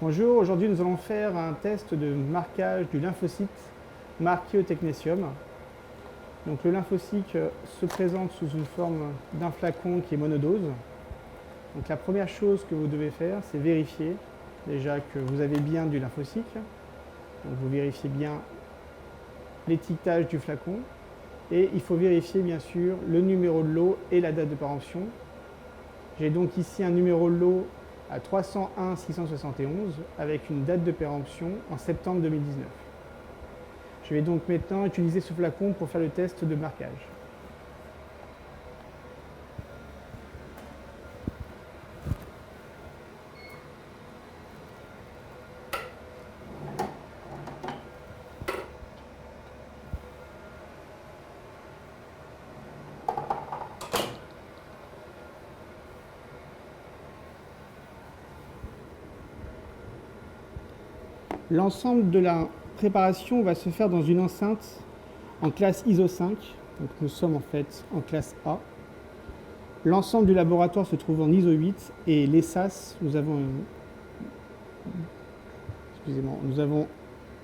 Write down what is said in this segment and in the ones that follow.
Bonjour, aujourd'hui nous allons faire un test de marquage du lymphocyte marqué au technétium. Donc le lymphocyte se présente sous une forme d'un flacon qui est monodose. Donc la première chose que vous devez faire, c'est vérifier déjà que vous avez bien du lymphocyte. Donc vous vérifiez bien l'étiquetage du flacon et il faut vérifier bien sûr le numéro de lot et la date de péremption. J'ai donc ici un numéro de lot à 301 671 avec une date de péremption en septembre 2019. Je vais donc maintenant utiliser ce flacon pour faire le test de marquage. L'ensemble de la préparation va se faire dans une enceinte en classe ISO 5. Donc nous sommes en fait en classe A. L'ensemble du laboratoire se trouve en ISO 8 et les SAS, nous avons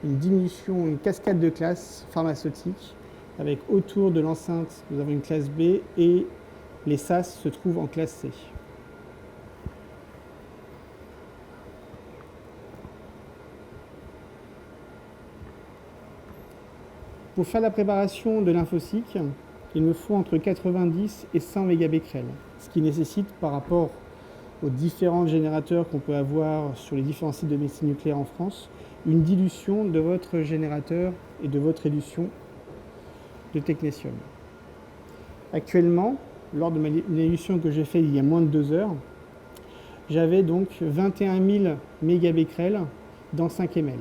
une diminution, une cascade de classes pharmaceutiques avec autour de l'enceinte, nous avons une classe B et les SAS se trouvent en classe C. Pour faire la préparation de lymphocytes, il me faut entre 90 et 100 mégabecquerels, ce qui nécessite par rapport aux différents générateurs qu'on peut avoir sur les différents sites de médecine nucléaire en France, une dilution de votre générateur et de votre élution de technétium. Actuellement, lors de l'élution que j'ai faite il y a moins de 2 heures, j'avais donc 21 000 mégabecquerels dans 5 ml.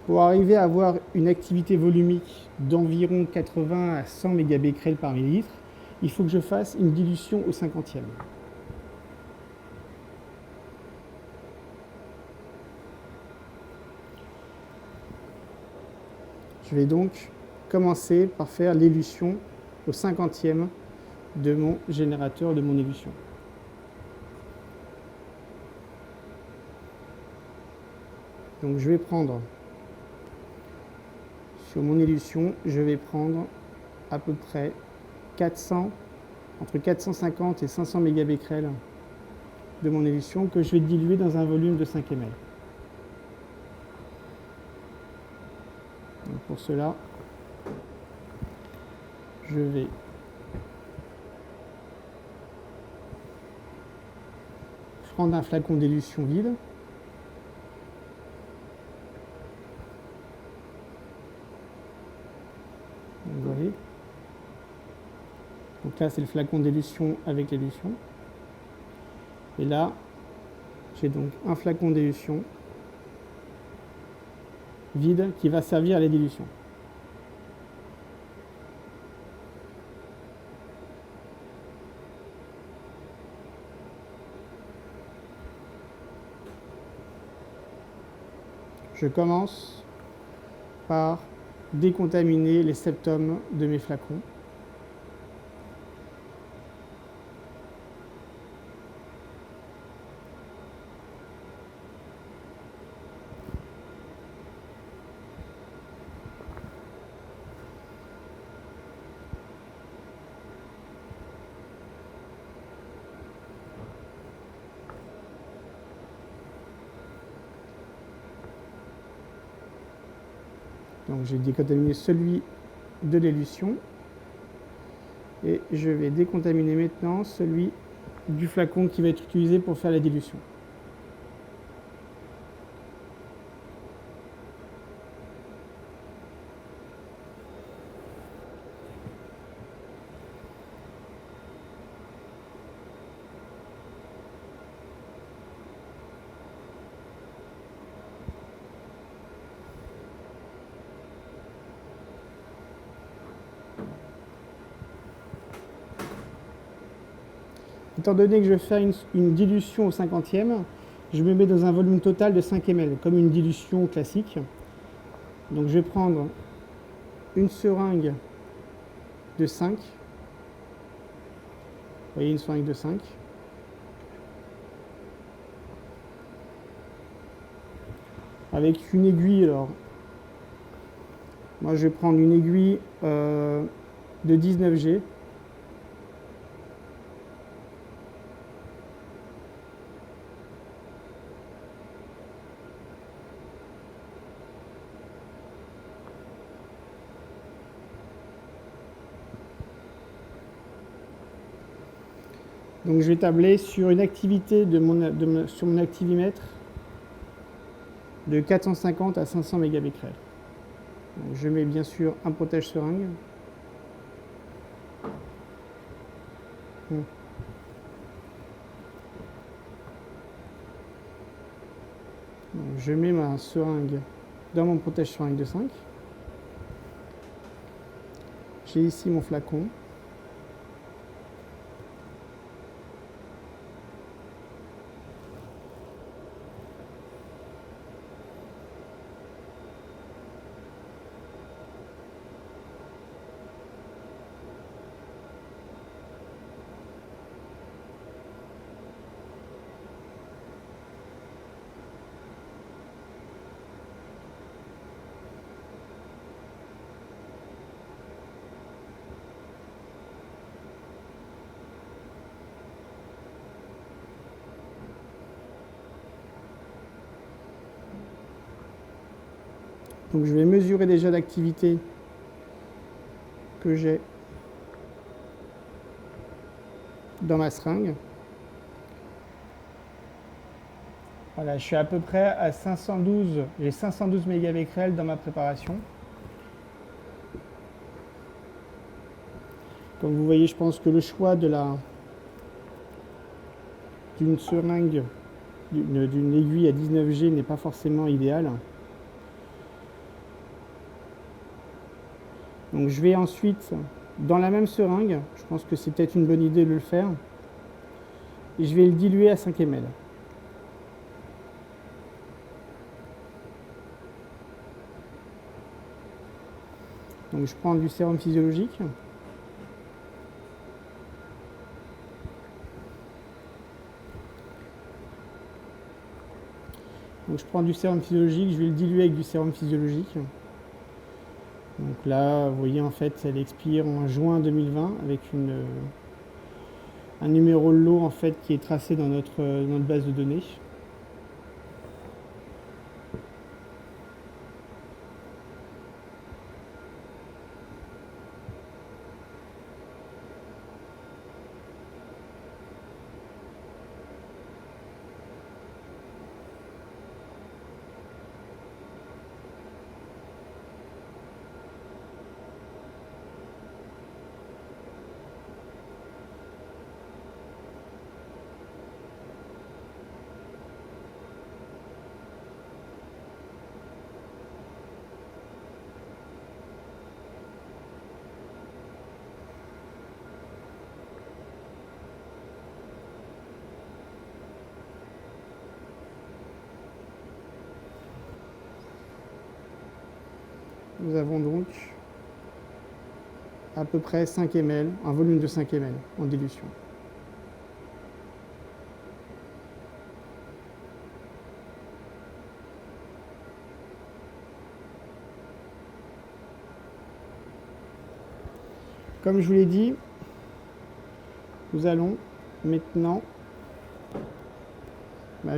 Pour arriver à avoir une activité volumique d'environ 80 à 100 mégabecquerels par millilitre, il faut que je fasse une dilution au 50e. Je vais donc commencer par faire l'élution au 50e de mon générateur de mon élution. Donc je vais prendre, sur mon élution, je vais prendre à peu près entre 450 et 500 mégabecquerels de mon élution que je vais diluer dans un volume de 5 ml. Donc pour cela, je vais prendre un flacon d'élution vide. Vous voyez. Donc là, c'est le flacon d'élution avec l'élution. Et là, j'ai donc un flacon d'élution vide qui va servir à la dilution. Je commence par décontaminer les septums de mes flacons. Donc j'ai décontaminé celui de l'élution et je vais décontaminer maintenant celui du flacon qui va être utilisé pour faire la dilution. Étant donné que je fais une dilution au 50e, je me mets dans un volume total de 5 ml, comme une dilution classique. Donc je vais prendre une seringue de 5. Vous voyez, une seringue de 5. avec une aiguille. Alors, moi je vais prendre une aiguille de 19G. Donc je vais tabler sur une activité sur mon activimètre de 450 à 500 mégabecquerels. Donc je mets bien sûr un protège-seringue. Donc je mets ma seringue dans mon protège-seringue de 5. J'ai ici mon flacon. Donc je vais mesurer déjà l'activité que j'ai dans ma seringue. Voilà, je suis à peu près à 512, j'ai 512 mégabecquerels dans ma préparation. Comme vous voyez, je pense que le choix d'une seringue, d'une aiguille à 19G n'est pas forcément idéal. Donc je vais ensuite, dans la même seringue, je pense que c'est peut-être une bonne idée de le faire, et je vais le diluer à 5 ml. Donc je prends du sérum physiologique. Donc je prends du sérum physiologique, je vais le diluer avec du sérum physiologique. Donc là, vous voyez, en fait, elle expire en juin 2020 avec un numéro de lot en fait qui est tracé dans notre base de données. Nous avons donc à peu près 5 ml, un volume de 5 ml en dilution. Comme je vous l'ai dit, nous allons maintenant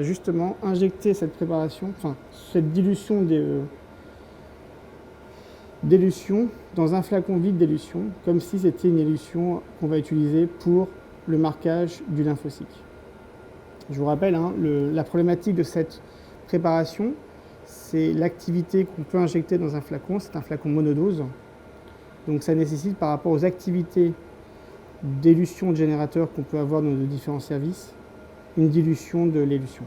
justement injecter cette préparation, enfin cette dilution d'élution dans un flacon vide d'élution, comme si c'était une élution qu'on va utiliser pour le marquage du lymphocyte. Je vous rappelle, la problématique de cette préparation, c'est l'activité qu'on peut injecter dans un flacon, c'est un flacon monodose. Donc ça nécessite, par rapport aux activités d'élution de générateurs qu'on peut avoir dans nos différents services, une dilution de l'élution.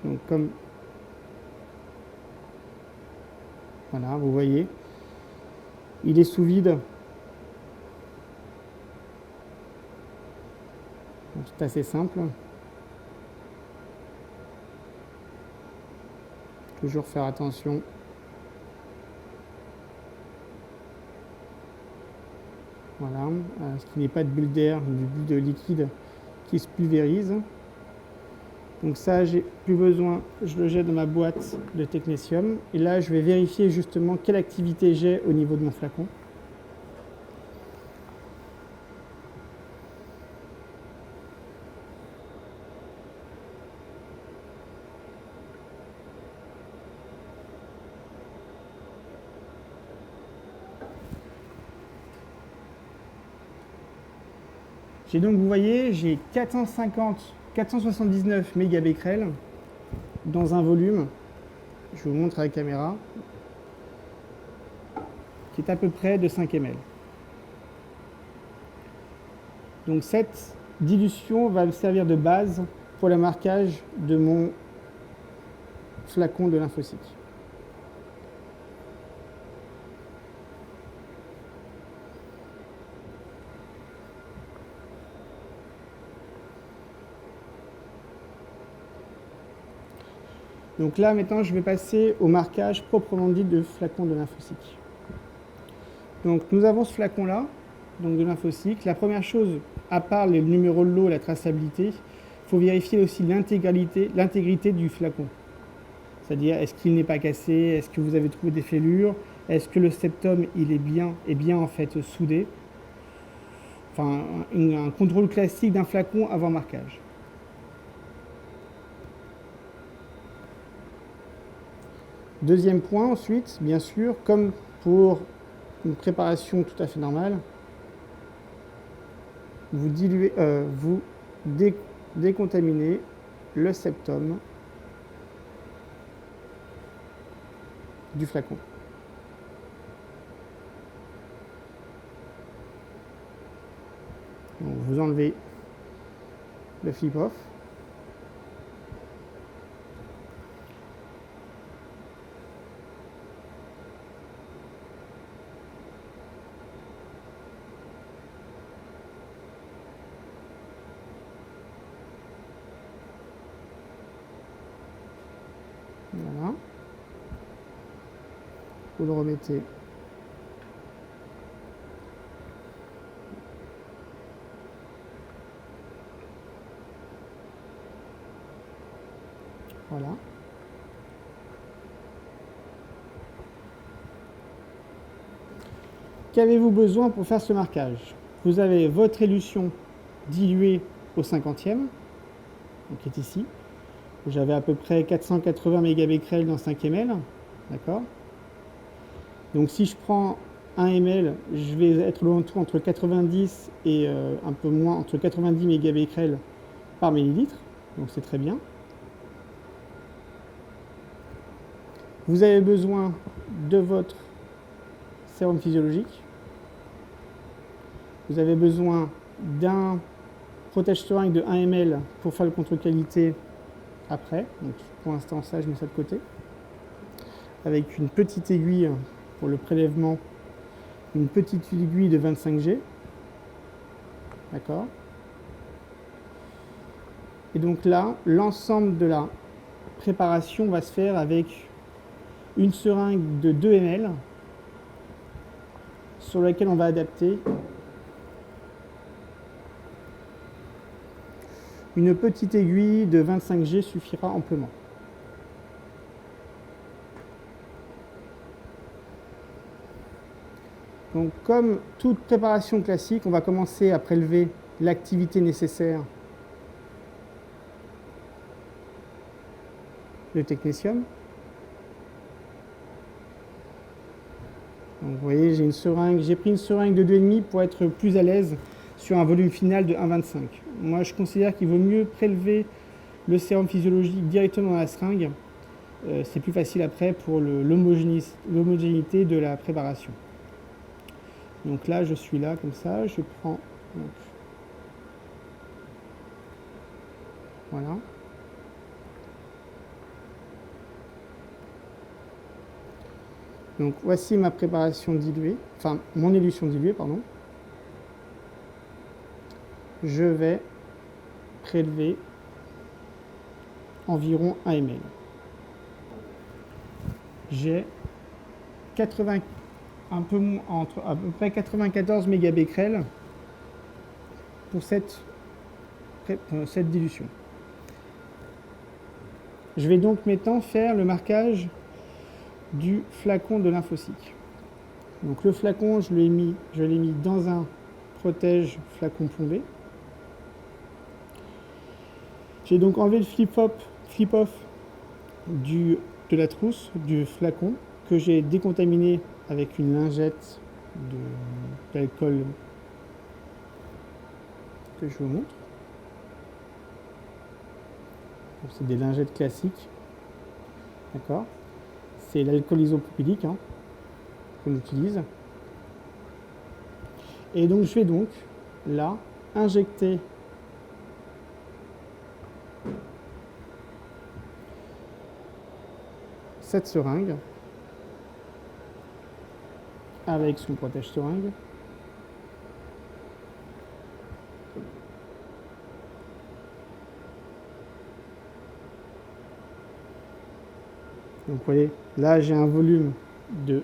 Donc comme voilà, vous voyez, il est sous vide. C'est assez simple. Toujours faire attention. Voilà, ce qui n'est pas de bulle d'air, du bulle de liquide qui se pulvérise. Donc ça, j'ai plus besoin, je le jette dans ma boîte de technétium. Et là, je vais vérifier justement quelle activité j'ai au niveau de mon flacon. J'ai donc, vous voyez, j'ai 479 mégabecquerels dans un volume, je vous montre à la caméra, qui est à peu près de 5 ml. Donc cette dilution va me servir de base pour le marquage de mon flacon de lymphocyte. Donc là, maintenant, je vais passer au marquage proprement dit de flacon de lymphocyte. Donc nous avons ce flacon-là, donc de lymphocyte. La première chose, à part les numéros de lot et la traçabilité, il faut vérifier aussi l'intégrité du flacon. C'est-à-dire, est-ce qu'il n'est pas cassé, est-ce que vous avez trouvé des fêlures, est-ce que le septum il est bien en fait soudé. Enfin, un contrôle classique d'un flacon avant marquage. Deuxième point ensuite, bien sûr, comme pour une préparation tout à fait normale, vous décontaminez le septum du flacon. Donc, vous enlevez le flip-off. Voilà. Vous le remettez. Voilà. Qu'avez-vous besoin pour faire ce marquage? Vous avez votre élution diluée au 50e, donc qui est ici. J'avais à peu près 480 mégabecquerels dans 5 ml, d'accord? Donc si je prends 1 ml, je vais être entre 90 et un peu moins, entre 90 mégabecquerels par millilitre, donc c'est très bien. Vous avez besoin de votre sérum physiologique. Vous avez besoin d'un protège-seringue de 1 ml pour faire le contrôle qualité après. Donc pour l'instant, ça, je mets ça de côté. Avec une petite aiguille pour le prélèvement, une petite aiguille de 25G. D'accord? Et donc là, l'ensemble de la préparation va se faire avec une seringue de 2 ml sur laquelle on va adapter une petite aiguille de 25G suffira amplement. Donc comme toute préparation classique, on va commencer à prélever l'activité nécessaire de technétium. Donc vous voyez, j'ai pris une seringue de 2,5 pour être plus à l'aise sur un volume final de 1,25. Moi, je considère qu'il vaut mieux prélever le sérum physiologique directement dans la seringue. C'est plus facile après pour l'homogénéité de la préparation. Donc là, je suis là comme ça, je prends... voilà. Donc voici ma préparation diluée, enfin mon élution diluée, pardon. Je vais prélever environ 1 ml. J'ai à peu près 94 mégabecquerels pour cette dilution. Je vais donc maintenant faire le marquage du flacon de lymphocyte. Donc le flacon, je l'ai mis dans un protège flacon plombé. J'ai donc enlevé le flip-off de la trousse du flacon que j'ai décontaminé avec une lingette d'alcool que je vous montre. C'est des lingettes classiques. D'accord. C'est l'alcool isopropylique qu'on utilise. Et donc je vais donc là injecter cette seringue avec son protège-seringue. Donc vous voyez, là j'ai un volume de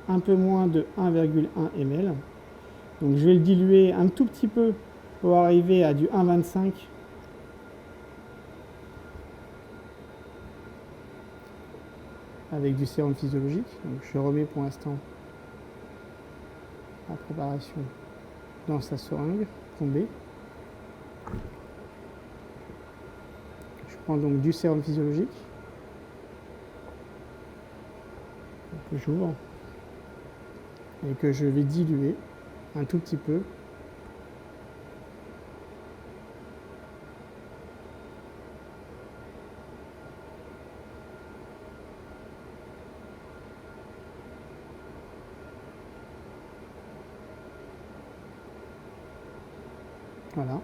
un peu moins de 1,1 ml. Donc je vais le diluer un tout petit peu pour arriver à du 1,25. Avec du sérum physiologique. Donc je remets pour l'instant la préparation dans sa seringue tombée. Je prends donc du sérum physiologique que j'ouvre et que je vais diluer un tout petit peu. Voilà.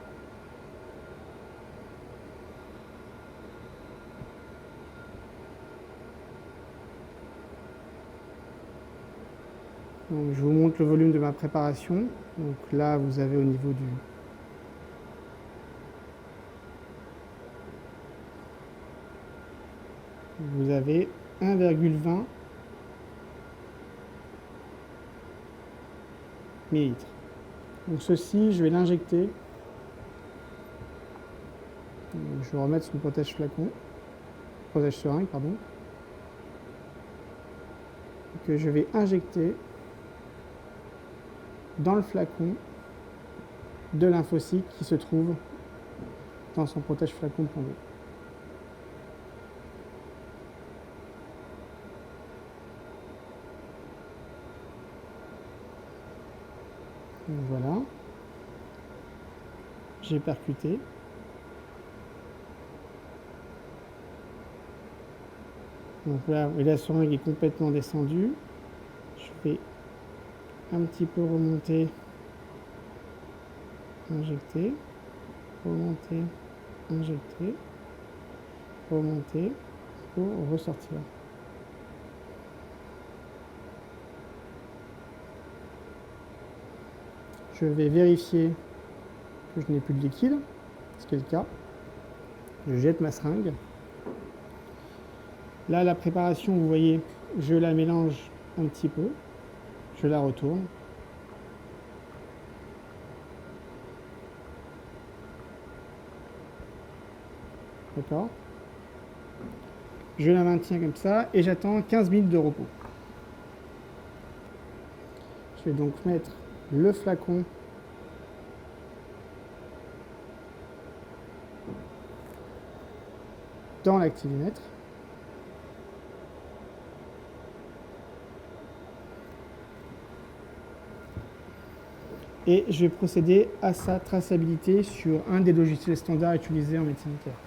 Donc, je vous montre le volume de ma préparation. Donc là, vous avez au niveau du... Vous avez 1,20 ml. Donc ceci, je vais l'injecter. Je vais remettre son protège-flacon, protège-seringue, pardon, que je vais injecter dans le flacon de lymphocyte qui se trouve dans son protège-flacon plombé. Donc voilà, j'ai percuté. Donc là, la seringue est complètement descendue. Je vais un petit peu remonter, injecter, remonter, injecter, remonter pour ressortir. Je vais vérifier que je n'ai plus de liquide, ce qui est le cas. Je jette ma seringue. Là, la préparation, vous voyez, je la mélange un petit peu. Je la retourne. D'accord. Je la maintiens comme ça et j'attends 15 minutes de repos. Je vais donc mettre le flacon dans l'activimètre. Et je vais procéder à sa traçabilité sur un des logiciels standards utilisés en médecine nucléaire.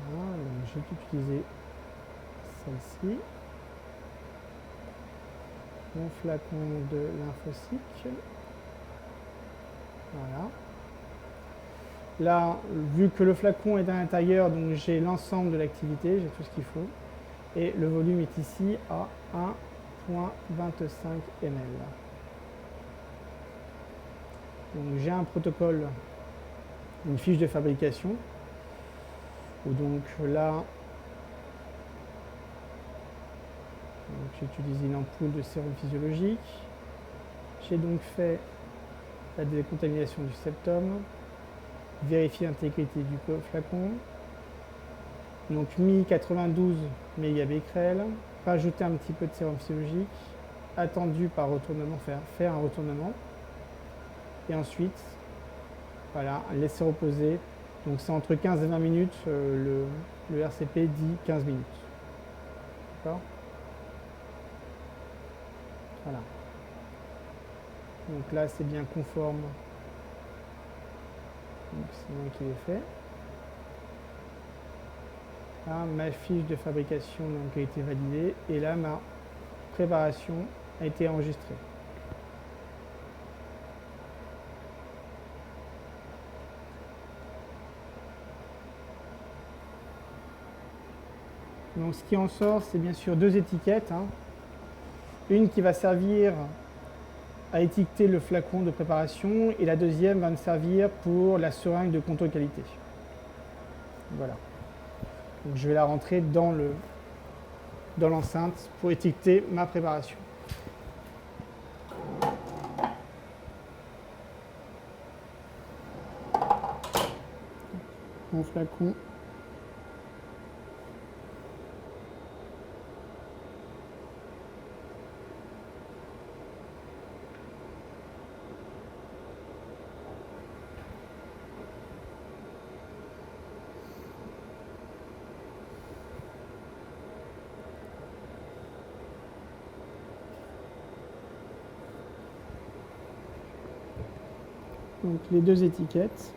Voilà, j'ai utilisé celle-ci. Mon flacon de lymphocyte. Voilà. Là, vu que le flacon est à l'intérieur, donc j'ai l'ensemble de l'activité, j'ai tout ce qu'il faut. Et le volume est ici à 1,25 ml. Donc j'ai un protocole, une fiche de fabrication, où donc là, j'ai utilisé une ampoule de sérum physiologique. J'ai donc fait la décontamination du septum, vérifier l'intégrité du flacon, donc mis 92 mégabecquerels, rajouter un petit peu de sérum physiologique, attendu par retournement, faire un retournement, et ensuite, voilà, laisser reposer. Donc c'est entre 15 et 20 minutes, le RCP dit 15 minutes. D'accord ? Voilà. Donc là, c'est bien conforme. Donc c'est moi qui l'ai fait. Là, ma fiche de fabrication donc, a été validée. Et là, ma préparation a été enregistrée. Donc ce qui en sort, c'est bien sûr deux étiquettes. Une qui va servir à étiqueter le flacon de préparation et la deuxième va me servir pour la seringue de contrôle qualité. Voilà. Donc je vais la rentrer dans l'enceinte pour étiqueter ma préparation. Mon flacon. Donc les deux étiquettes,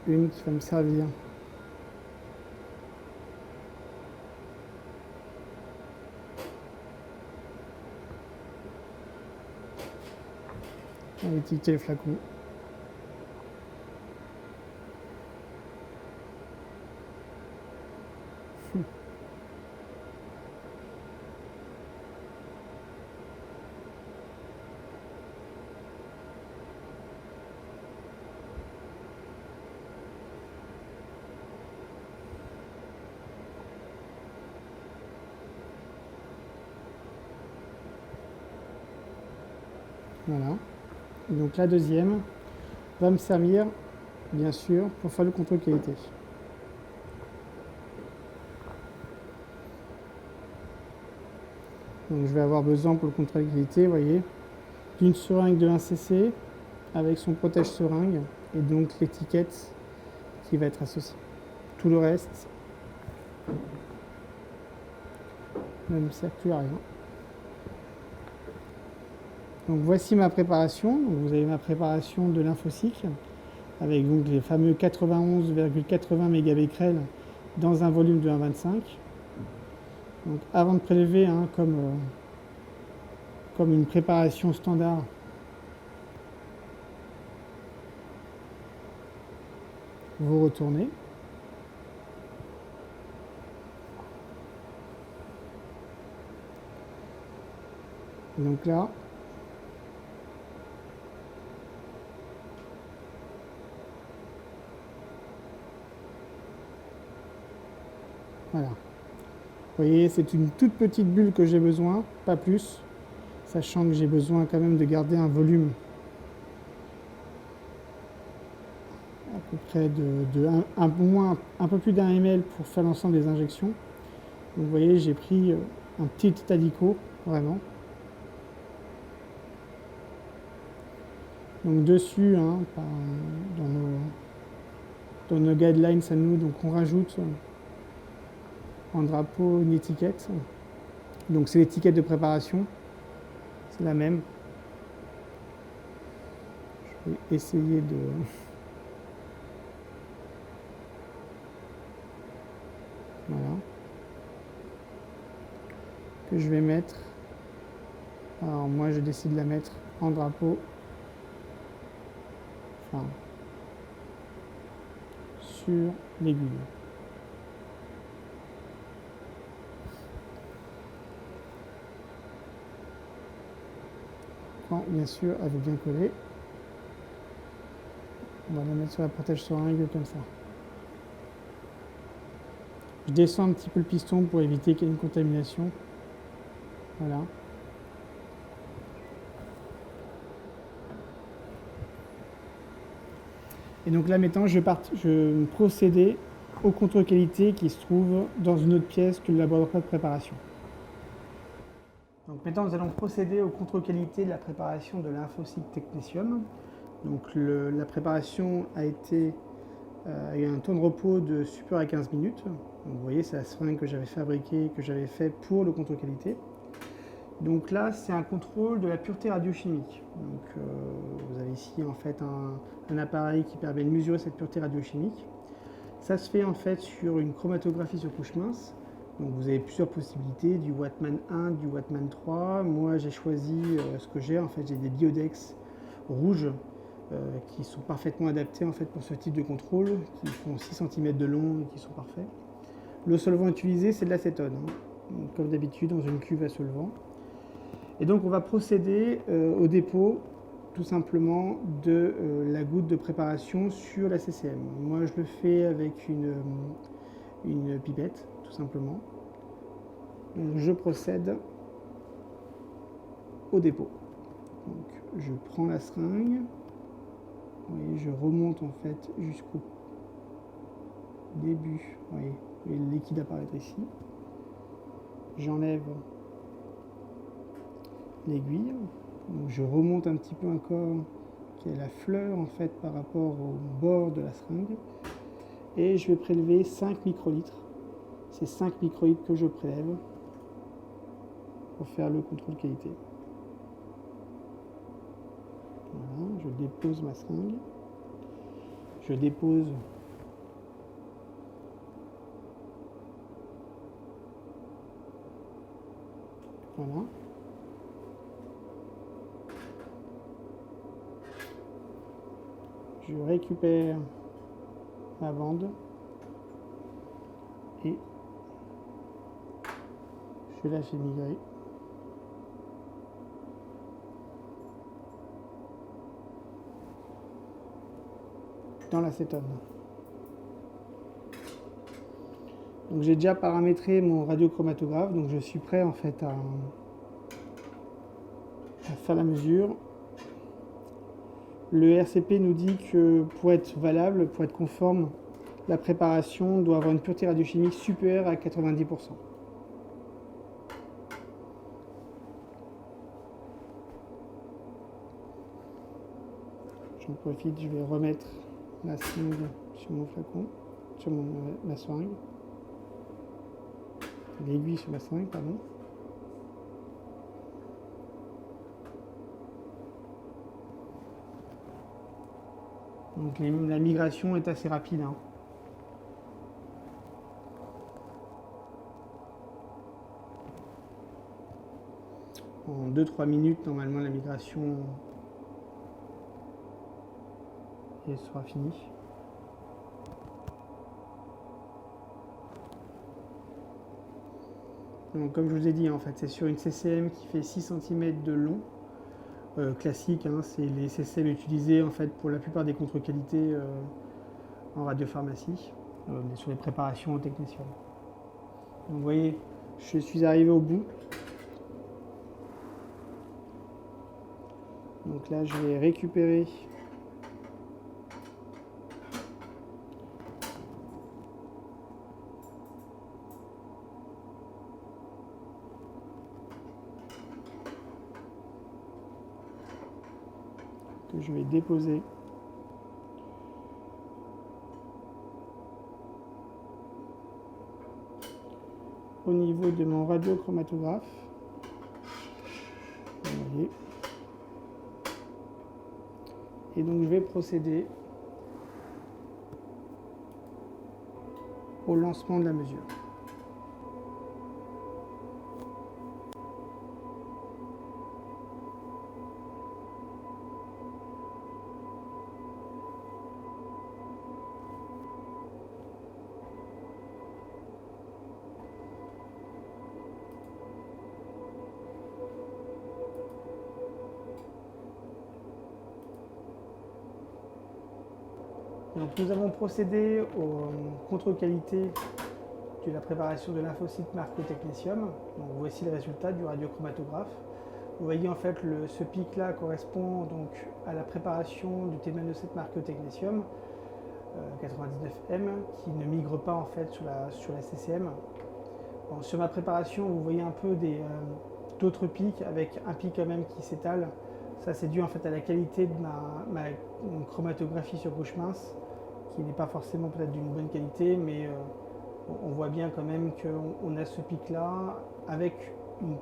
une qui va me servir à étiqueter le flacon. Voilà. Et donc la deuxième va me servir, bien sûr, pour faire le contrôle qualité. Donc je vais avoir besoin pour le contrôle qualité, vous voyez, d'une seringue de 1 cc avec son protège seringue et donc l'étiquette qui va être associée. Tout le reste ne me sert plus à rien. Donc voici ma préparation. Donc vous avez ma préparation de lymphocyte avec donc les fameux 91,80 mégabecquerels dans un volume de 1,25. Donc avant de prélever, comme une préparation standard, vous retournez. Donc là, voilà. Vous voyez, c'est une toute petite bulle que j'ai besoin, pas plus, sachant que j'ai besoin quand même de garder un volume à peu près un peu plus d'1 ml pour faire l'ensemble des injections. Donc vous voyez, j'ai pris un petit tadico, vraiment. Donc dessus, dans nos guidelines à nous, donc on rajoute en drapeau une étiquette. Donc c'est l'étiquette de préparation, c'est la même. Je vais essayer de... Voilà. Que je vais mettre. Alors moi je décide de la mettre en drapeau. Enfin, sur l'aiguille. Quand bien sûr elle est bien collée. On va la mettre sur la protège seringue comme ça. Je descends un petit peu le piston pour éviter qu'il y ait une contamination. Voilà. Et donc là maintenant, je procédais au contrôle qualité qui se trouve dans une autre pièce que le laboratoire de préparation. Donc maintenant, nous allons procéder au contrôle qualité de la préparation de lymphocyte technétium. Donc la préparation a eu un temps de repos de supérieur à 15 minutes. Donc, vous voyez, c'est la seringue que j'avais fabriquée, que j'avais fait pour le contrôle qualité. Donc là, c'est un contrôle de la pureté radiochimique. Donc vous avez ici en fait un appareil qui permet de mesurer cette pureté radiochimique. Ça se fait en fait sur une chromatographie sur couche mince. Donc vous avez plusieurs possibilités, du Wattman 1, du Wattman 3. Moi j'ai choisi ce que j'ai, en fait j'ai des Biodex rouges qui sont parfaitement adaptés en fait pour ce type de contrôle, qui font 6 cm de long et qui sont parfaits. Le solvant utilisé c'est de l'acétone, comme d'habitude dans une cuve à solvant. Et donc on va procéder au dépôt tout simplement de la goutte de préparation sur la CCM. Moi je le fais avec une pipette tout simplement. Donc je procède au dépôt. Donc je prends la seringue, vous voyez, je remonte en fait jusqu'au début, vous voyez, le liquide apparaître ici. J'enlève l'aiguille, donc je remonte un petit peu encore, qui est la fleur en fait par rapport au bord de la seringue, et je vais prélever 5 microlitres. C'est 5 microlitres que je prélève pour faire le contrôle qualité. Voilà, je dépose ma seringue, je dépose voilà. Je récupère ma bande et je la fais migrer dans l'acétone. Donc j'ai déjà paramétré mon radiochromatographe, donc je suis prêt en fait à faire la mesure. Le RCP nous dit que pour être valable, pour être conforme, la préparation doit avoir une pureté radiochimique supérieure à 90%. J'en profite, je vais remettre la seringue sur mon flacon, sur ma seringue. L'aiguille sur ma seringue, pardon. Donc la migration est assez rapide. En 2-3 minutes, normalement, la migration sera finie. Donc, comme je vous ai dit, en fait, c'est sur une CCM qui fait 6 cm de long. Classique, c'est les CCM utilisés en fait pour la plupart des contrôles qualité en radiopharmacie, mais sur les préparations en technétium. Donc vous voyez, je suis arrivé au bout. Donc là, je vais récupérer que je vais déposer au niveau de mon radiochromatographe. Vous voyez. Et donc je vais procéder au lancement de la mesure. Donc nous avons procédé au contrôle qualité de la préparation de lymphocytes marqués technétium. Donc voici le résultat du radiochromatographe. Vous voyez en fait ce pic là correspond donc à la préparation du T-7 marqué au technétium. 99M qui ne migre pas en fait sur la CCM. Bon, sur ma préparation, vous voyez un peu d'autres pics avec un pic quand même qui s'étale. Ça c'est dû en fait à la qualité de ma chromatographie sur gauche mince qui n'est pas forcément peut-être d'une bonne qualité, mais on voit bien quand même qu'on a ce pic là avec une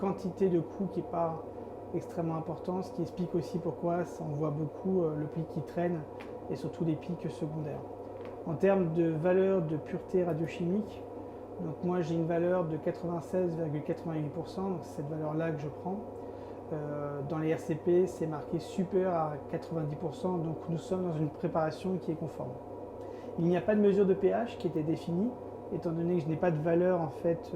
quantité de coups qui n'est pas extrêmement importante, ce qui explique aussi pourquoi on voit beaucoup le pic qui traîne et surtout les pics secondaires. En termes de valeur de pureté radiochimique, donc moi j'ai une valeur de 96,88%, donc c'est cette valeur là que je prends. Dans les RCP c'est marqué supérieur à 90%, donc nous sommes dans une préparation qui est conforme. Il n'y a pas de mesure de pH qui était définie, étant donné que je n'ai pas de valeur en fait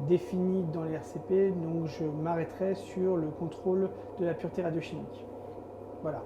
définie dans les RCP, donc je m'arrêterai sur le contrôle de la pureté radiochimique. Voilà.